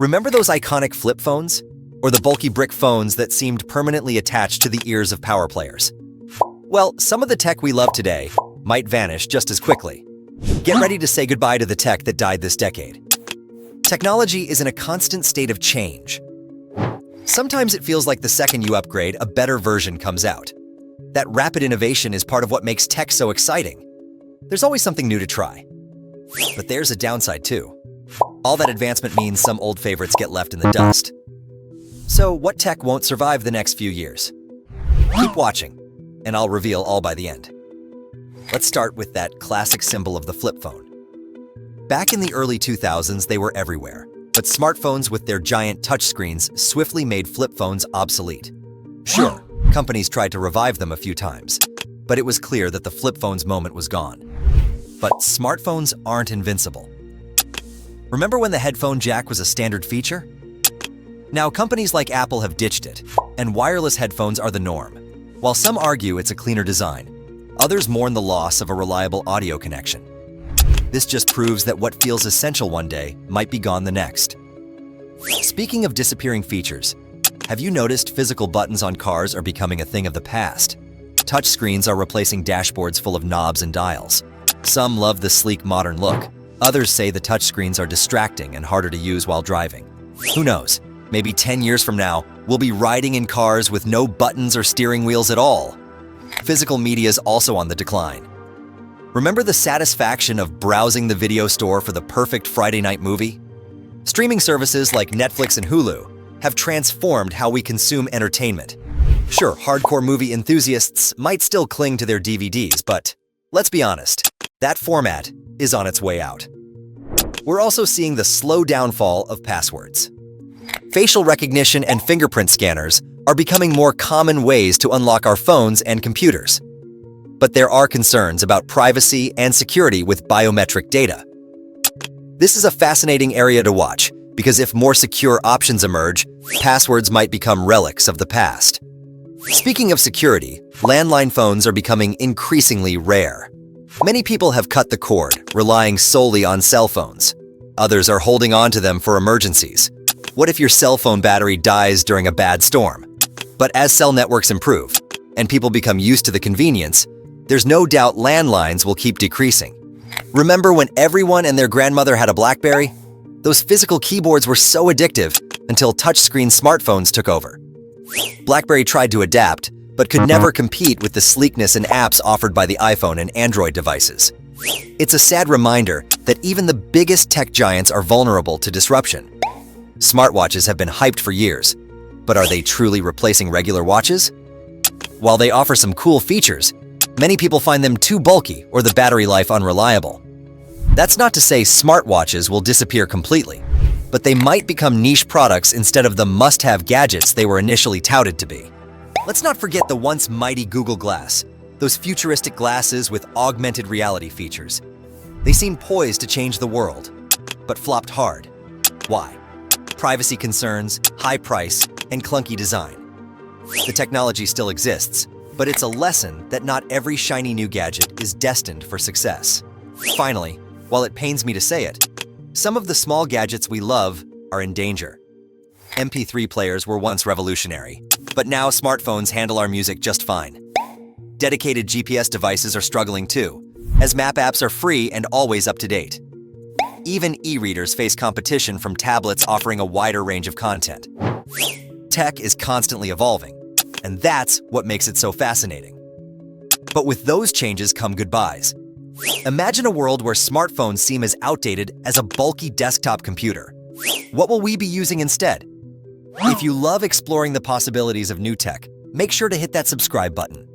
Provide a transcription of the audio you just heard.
Remember those iconic flip phones? Or the bulky brick phones that seemed permanently attached to the ears of power players? Well, some of the tech we love today might vanish just as quickly. Get ready to say goodbye to the tech that died this decade. Technology is in a constant state of change. Sometimes it feels like the second you upgrade, a better version comes out. That rapid innovation is part of what makes tech so exciting. There's always something new to try. But there's a downside too. All that advancement means some old favorites get left in the dust. So what tech won't survive the next few years? Keep watching, and I'll reveal all by the end. Let's start with that classic symbol of the flip phone. Back in the early 2000s, they were everywhere, but smartphones with their giant touchscreens swiftly made flip phones obsolete. Sure, companies tried to revive them a few times, but it was clear that the flip phone's moment was gone. But smartphones aren't invincible. Remember when the headphone jack was a standard feature? Now, companies like Apple have ditched it, and wireless headphones are the norm. While some argue it's a cleaner design, others mourn the loss of a reliable audio connection. This just proves that what feels essential one day might be gone the next. Speaking of disappearing features, have you noticed physical buttons on cars are becoming a thing of the past? Touchscreens are replacing dashboards full of knobs and dials. Some love the sleek modern look. Others say the touchscreens are distracting and harder to use while driving. Who knows? Maybe 10 years from now, we'll be riding in cars with no buttons or steering wheels at all. Physical media is also on the decline. Remember the satisfaction of browsing the video store for the perfect Friday night movie? Streaming services like Netflix and Hulu have transformed how we consume entertainment. Sure, hardcore movie enthusiasts might still cling to their DVDs, but let's be honest, that format is on its way out. We're also seeing the slow downfall of passwords. Facial recognition and fingerprint scanners are becoming more common ways to unlock our phones and computers. But there are concerns about privacy and security with biometric data. This is a fascinating area to watch, because if more secure options emerge, passwords might become relics of the past. Speaking of security, landline phones are becoming increasingly rare. Many people have cut the cord, relying solely on cell phones. Others are holding on to them for emergencies. What if your cell phone battery dies during a bad storm? But as cell networks improve, and people become used to the convenience, there's no doubt landlines will keep decreasing. Remember when everyone and their grandmother had a BlackBerry? Those physical keyboards were so addictive until touchscreen smartphones took over. BlackBerry tried to adapt, but could never compete with the sleekness and apps offered by the iPhone and Android devices. It's a sad reminder that even the biggest tech giants are vulnerable to disruption. Smartwatches have been hyped for years, but are they truly replacing regular watches? While they offer some cool features, many people find them too bulky or the battery life unreliable. That's not to say smartwatches will disappear completely, but they might become niche products instead of the must-have gadgets they were initially touted to be. Let's not forget the once mighty Google Glass, those futuristic glasses with augmented reality features. They seemed poised to change the world, but flopped hard. Why? Privacy concerns, high price, and clunky design. The technology still exists, but it's a lesson that not every shiny new gadget is destined for success. Finally, while it pains me to say it, some of the small gadgets we love are in danger. MP3 players were once revolutionary, but now smartphones handle our music just fine. Dedicated GPS devices are struggling too, as map apps are free and always up to date. Even e-readers face competition from tablets offering a wider range of content. Tech is constantly evolving, and that's what makes it so fascinating. But with those changes come goodbyes. Imagine a world where smartphones seem as outdated as a bulky desktop computer. What will we be using instead? If you love exploring the possibilities of new tech, make sure to hit that subscribe button.